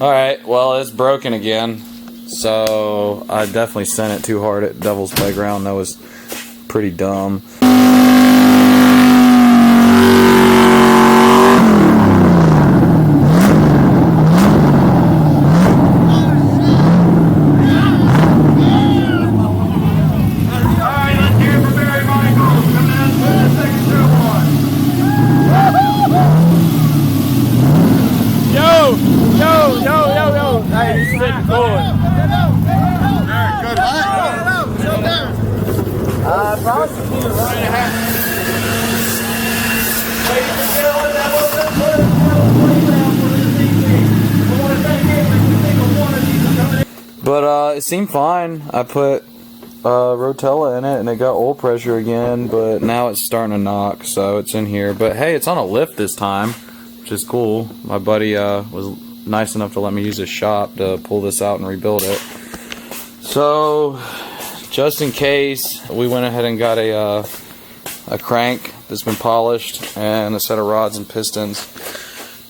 Alright, well, it's broken again. So, I definitely sent it too hard at Devil's Playground. That was pretty dumb. But it seemed fine. I put Rotella in it and it got oil pressure again, but now it's starting to knock, so it's in here. But hey, it's on a lift this time, which is cool. My buddy was nice enough to let me use his shop to pull this out and rebuild it. So, just in case, we went ahead and got a crank that's been polished and a set of rods and pistons,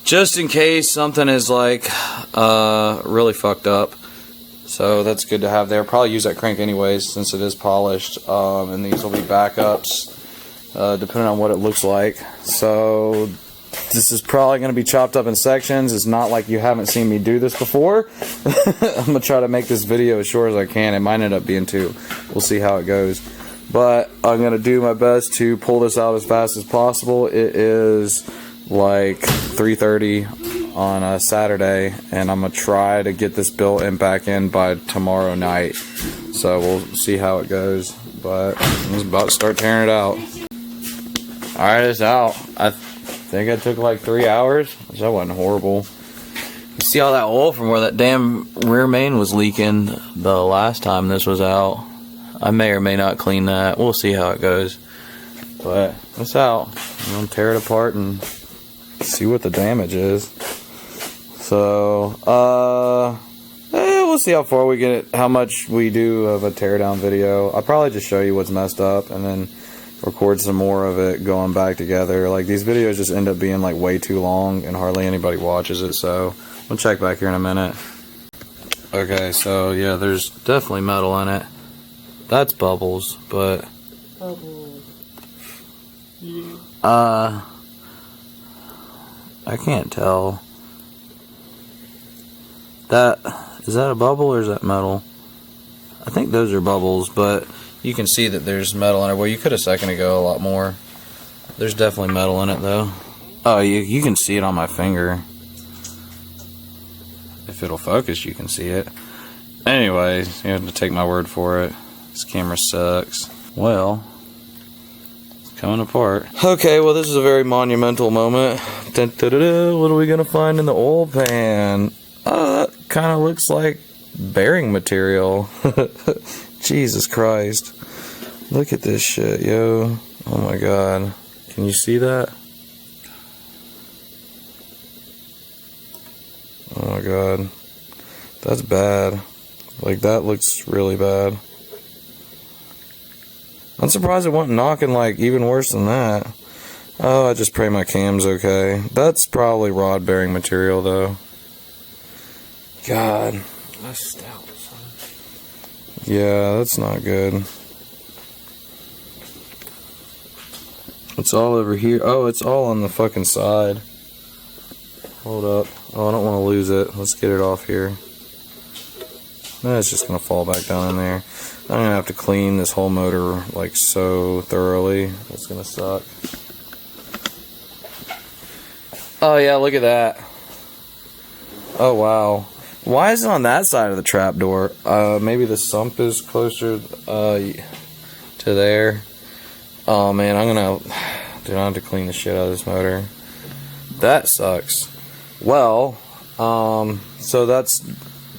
just in case something is like really fucked up. So that's good to have there. Probably use that crank anyways since it is polished, and these will be backups depending on what it looks like. So this is probably going to be chopped up in sections. It's not like you haven't seen me do this before. I'm going to try to make this video as short as I can. It might end up being 2. We'll see how it goes. But I'm going to do my best to pull this out as fast as possible. It is like 3:30 on a Saturday, and I'm going to try to get this built and back in by tomorrow night. So we'll see how it goes. But I'm about to start tearing it out. Alright, it's out. I think it took like 3 hours, which that wasn't horrible. You see all that oil from where that damn rear main was leaking the last time this was out. I may or may not clean that. We'll see how it goes. But it's out. I'm going to tear it apart and see what the damage is. So, we'll see how far we get, how much we do of a teardown video. I'll probably just show you what's messed up and then record some more of it going back together. Like, these videos just end up being like way too long and hardly anybody watches it, so we'll check back here in a minute. Okay, so yeah, there's definitely metal in it. That's bubbles, but I can't tell. Is that a bubble or is that metal? I think those are bubbles, but you can see that there's metal in it. Well, you could a second ago a lot more. There's definitely metal in it though. Oh, you can see it on my finger. If it'll focus, you can see it. Anyways, you have to take my word for it. This camera sucks. Well, it's coming apart. Okay, well, this is a very monumental moment. Dun, dun, dun, dun. What are we gonna find in the oil pan? Oh, that kind of looks like bearing material. Jesus Christ. Look at this shit, yo. Oh my god. Can you see that? Oh my god. That's bad. Like, that looks really bad. I'm surprised it wasn't knocking, like, even worse than that. Oh, I just pray my cam's okay. That's probably rod bearing material, though. God. That's stout, son. Yeah, that's not good. It's all over here. Oh, it's all on the fucking side. Hold up. Oh, I don't want to lose it. Let's get it off here. It's just going to fall back down in there. I'm going to have to clean this whole motor like so thoroughly. It's going to suck. Oh yeah, look at that. Oh wow. Why is it on that side of the trap door? Maybe the sump is closer to there. Oh man, I'm going to have to clean the shit out of this motor. That sucks. Well, so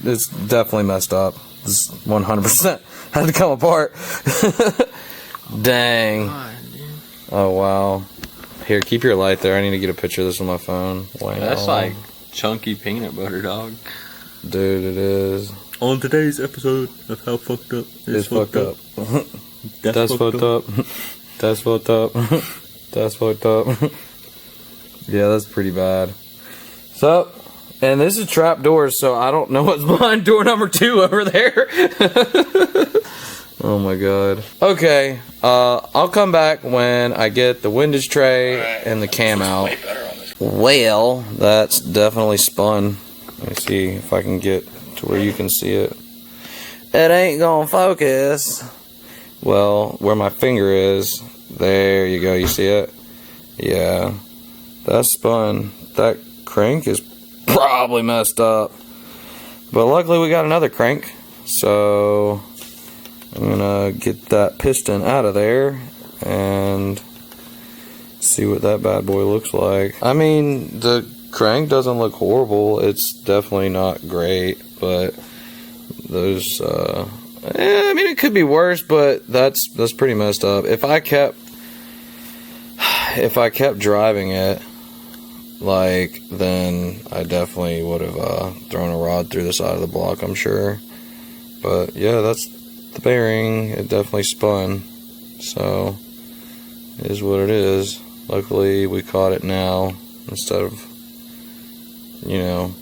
it's definitely messed up. This 100% had to come apart. Dang. Oh wow. Here, keep your light there. I need to get a picture of this on my phone. Wow. That's like chunky peanut butter, dog. Dude, it is. On today's episode of How Fucked Up It's Fucked Up. That's fucked up. That's fucked up. That's fucked up. Yeah, that's pretty bad. So, And this is trap doors, so I don't know what's behind door number 2 over there. Oh my god. Okay, I'll come back when I get the windage tray and the cam out. Well, that's definitely spun. Let me see if I can get to where you can see it. It ain't gonna focus. Well, where my finger is, there you go, you see it? Yeah, that's spun. That crank is probably messed up. But luckily we got another crank, so I'm gonna get that piston out of there and see what that bad boy looks like. I mean, the crank doesn't look horrible. It's definitely not great, but those, I mean, it could be worse, but that's pretty messed up. If I kept driving it, like, then I definitely would have thrown a rod through the side of the block, I'm sure. But yeah, that's the bearing. It definitely spun, so it is what it is. Luckily we caught it now instead of, you know,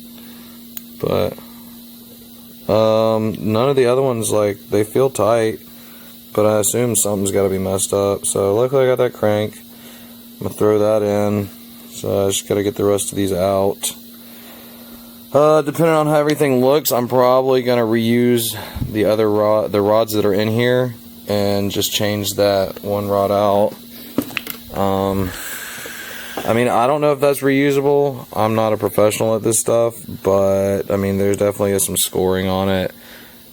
but none of the other ones, like, they feel tight, but I assume something's got to be messed up. So luckily I got that crank. I'm gonna throw that in, so I just got to get the rest of these out. Depending on how everything looks, I'm probably gonna reuse the other the rods that are in here, and just change that one rod out. I mean, I don't know if that's reusable. I'm not a professional at this stuff, but I mean, there's definitely some scoring on it.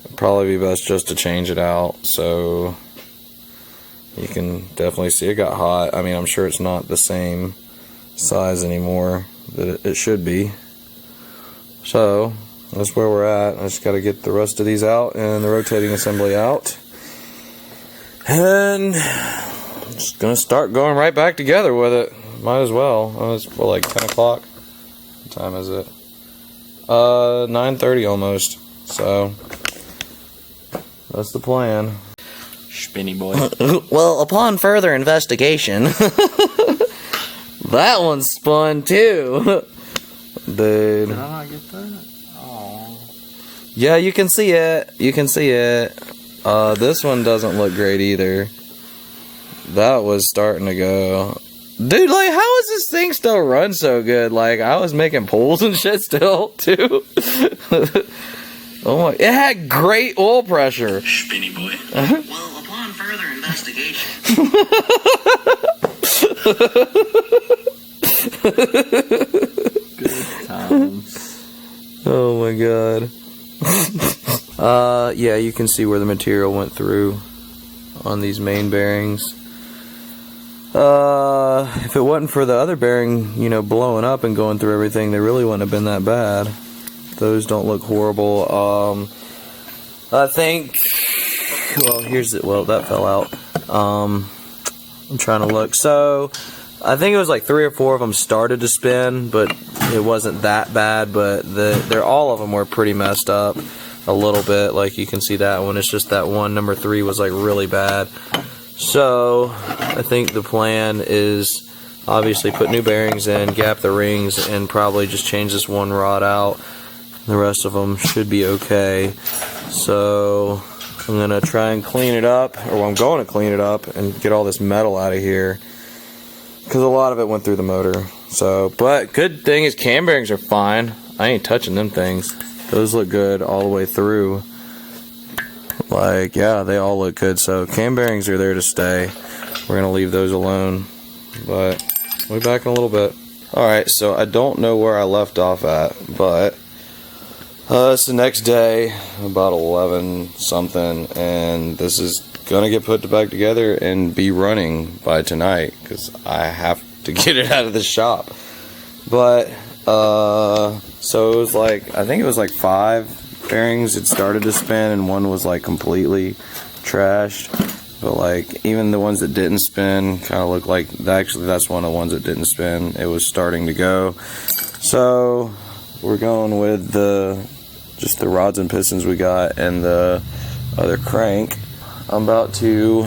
It'd probably be best just to change it out, so you can definitely see it got hot. I mean, I'm sure it's not the same size anymore that it should be. So that's where we're at. I just got to get the rest of these out and the rotating assembly out, and I'm just gonna start going right back together with it. Might as well. Oh, it's like 10 o'clock. What time is it? 9:30 almost. So that's the plan. Spinny boy. Well, upon further investigation, that one's spun too. Dude. Did I not get that? Oh. Yeah, you can see it. You can see it. This one doesn't look great either. That was starting to go. Dude, like, how is this thing still run so good? Like, I was making pulls and shit still, too. Oh my, it had great oil pressure. Spinny boy. Well, upon further investigation. Good times. Oh my god. Yeah, you can see where the material went through on these main bearings. If it wasn't for the other bearing, you know, blowing up and going through everything, they really wouldn't have been that bad. Those don't look horrible. I think, well, well, that fell out. I'm trying to look. So, I think it was like 3 or 4 of them started to spin, but it wasn't that bad, but all of them were pretty messed up a little bit. Like, you can see that one. It's just that one, number 3, was like really bad. So, I think the plan is obviously put new bearings in, gap the rings, and probably just change this one rod out. The rest of them should be okay. So, I'm going to try and clean it up, or I'm going to clean it up and get all this metal out of here, because a lot of it went through the motor. So, but good thing is cam bearings are fine. I ain't touching them things. Those look good all the way through. Like, yeah, they all look good. So cam bearings are there to stay. We're gonna leave those alone, but we'll be back in a little bit. Alright, so I don't know where I left off at, but it's the next day, about 11 something, and this is gonna get put back together and be running by tonight, because I have to get it out of the shop. But so it was like, I think it was like 5 bearings it started to spin, and one was like completely trashed. But like, even the ones that didn't spin kind of look like, actually that's one of the ones that didn't spin. It was starting to go. So we're going with just the rods and pistons we got and the other crank. I'm about to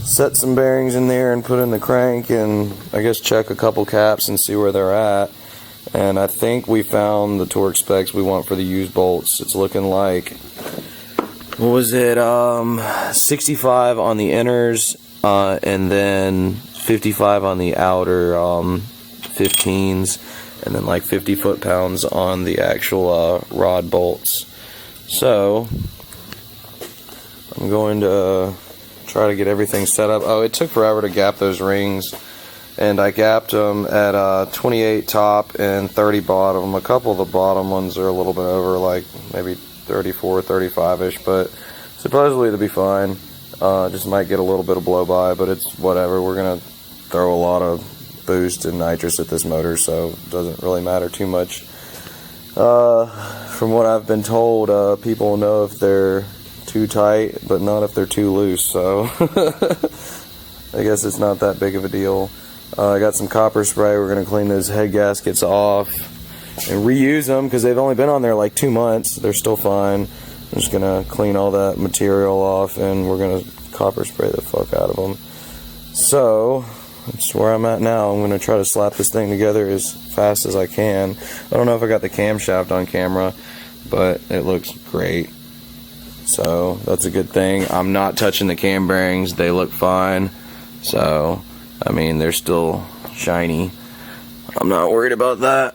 set some bearings in there and put in the crank, and I guess check a couple caps and see where they're at. And I think we found the torque specs we want for the used bolts. It's looking like, what was it, 65 on the inners, and then 55 on the outer 15s, and then like 50 foot-pounds on the actual rod bolts. So I'm going to try to get everything set up. Oh, it took forever to gap those rings, and I gapped them at 28 top and 30 bottom. A couple of the bottom ones are a little bit over, like maybe 34, 35-ish, but supposedly it'll be fine. Just might get a little bit of blow by, but it's whatever. We're gonna throw a lot of boost and nitrous at this motor, so it doesn't really matter too much. From what I've been told, people know if they're too tight, but not if they're too loose, so I guess it's not that big of a deal. I got some copper spray. We're going to clean those head gaskets off and reuse them because they've only been on there like 2 months. They're still fine. I'm just going to clean all that material off, and we're going to copper spray the fuck out of them. So that's where I'm at now. I'm going to try to slap this thing together as fast as I can. I don't know if I got the camshaft on camera, but it looks great. So that's a good thing. I'm not touching the cam bearings. They look fine. So, I mean, they're still shiny. I'm not worried about that.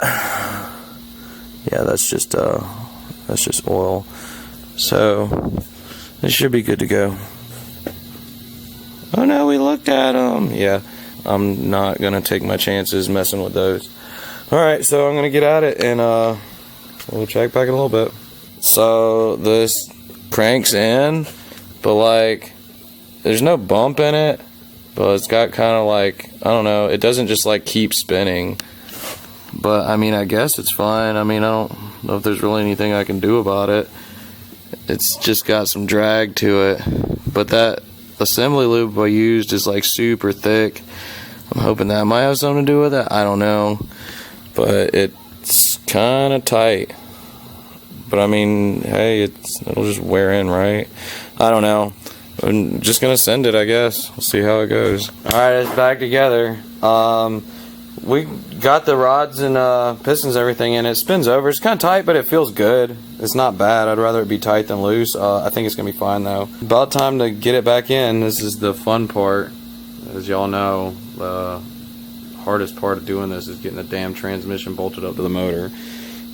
Yeah, that's just oil. So, this should be good to go. Oh no, we looked at them. Yeah, I'm not going to take my chances messing with those. Alright, so I'm going to get at it, and we'll check back in a little bit. So, this cranks in, but like there's no bump in it, but it's got kind of like, I don't know, it doesn't just like keep spinning, but I mean, I guess it's fine. I mean, I don't know if there's really anything I can do about it. It's just got some drag to it, but that assembly loop I used is like super thick. I'm hoping that might have something to do with it. I don't know, but it's kind of tight. But I mean, hey, it'll just wear in, right? I don't know. I'm just gonna send it, I guess. We'll see how it goes. Alright, it's back together. We got the rods and pistons, everything in. It spins over. It's kind of tight, but it feels good. It's not bad. I'd rather it be tight than loose. I think it's gonna be fine though. About time to get it back in. This is the fun part. As y'all know, the hardest part of doing this is getting the damn transmission bolted up to the motor.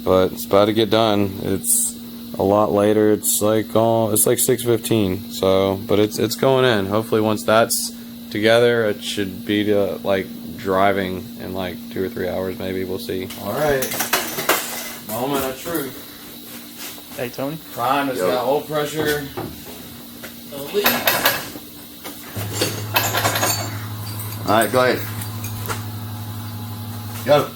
But it's about to get done. It's a lot later. It's like 6:15. So, but it's going in. Hopefully, once that's together, it should be to like driving in like 2 or 3 hours, maybe. We'll see. All right, moment of truth. Hey, Tony. Prime has got oil pressure. Elite. All right, go ahead. Go.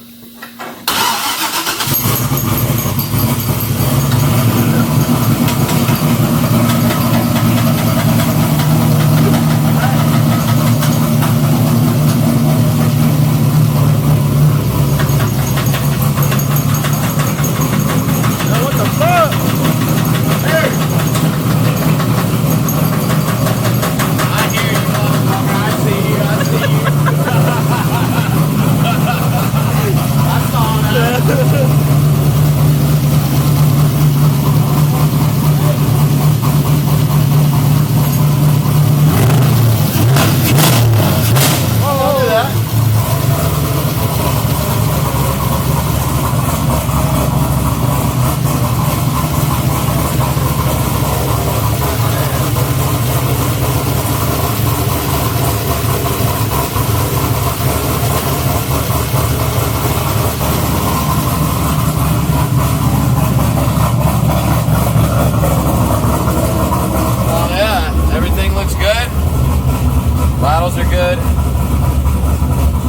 Vitals are good.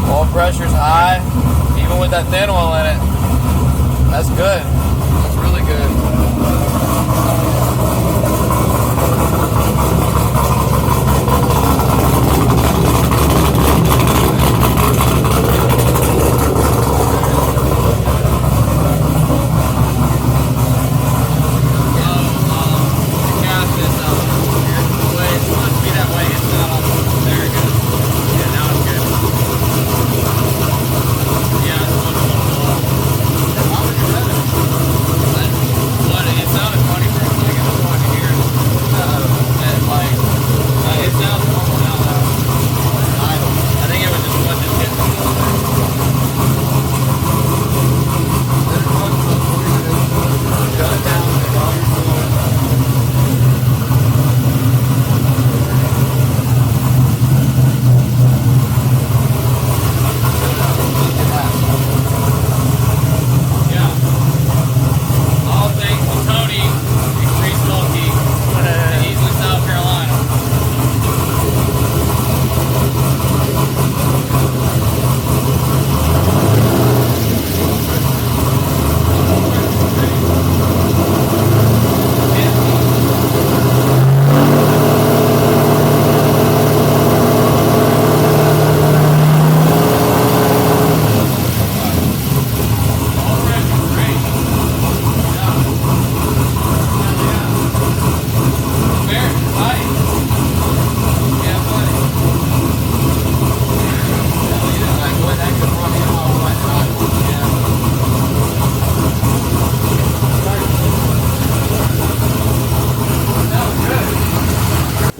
Oil pressure's high, even with that thin oil in it. That's good. That's really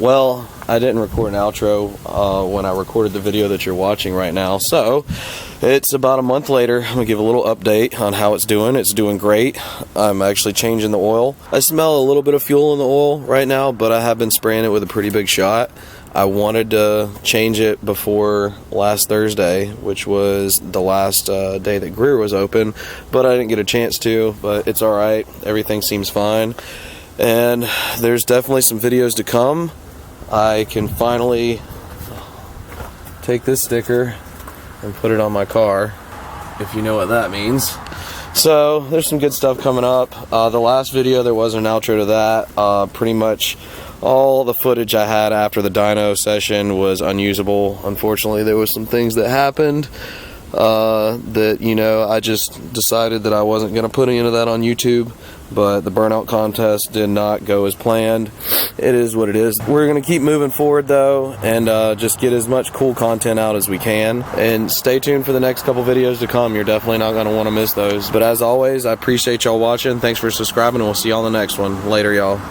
Well, I didn't record an outro when I recorded the video that you're watching right now, so it's about a month later. I'm gonna give a little update on how it's doing. It's doing great. I'm actually changing the oil. I smell a little bit of fuel in the oil right now, but I have been spraying it with a pretty big shot. I wanted to change it before last Thursday, which was the last day that Greer was open, but I didn't get a chance to, but it's alright. Everything seems fine. And there's definitely some videos to come. I can finally take this sticker and put it on my car, if you know what that means. So there's some good stuff coming up. The last video, there was an outro to that. Pretty much all the footage I had after the dyno session was unusable. Unfortunately, there was some things that happened that, you know, I just decided that I wasn't going to put any of that on YouTube. But the burnout contest did not go as planned. It is what it is. We're going to keep moving forward though, and just get as much cool content out as we can. And stay tuned for the next couple videos to come. You're definitely not going to want to miss those. But as always, I appreciate y'all watching. Thanks for subscribing, and we'll see y'all in the next one. Later, y'all.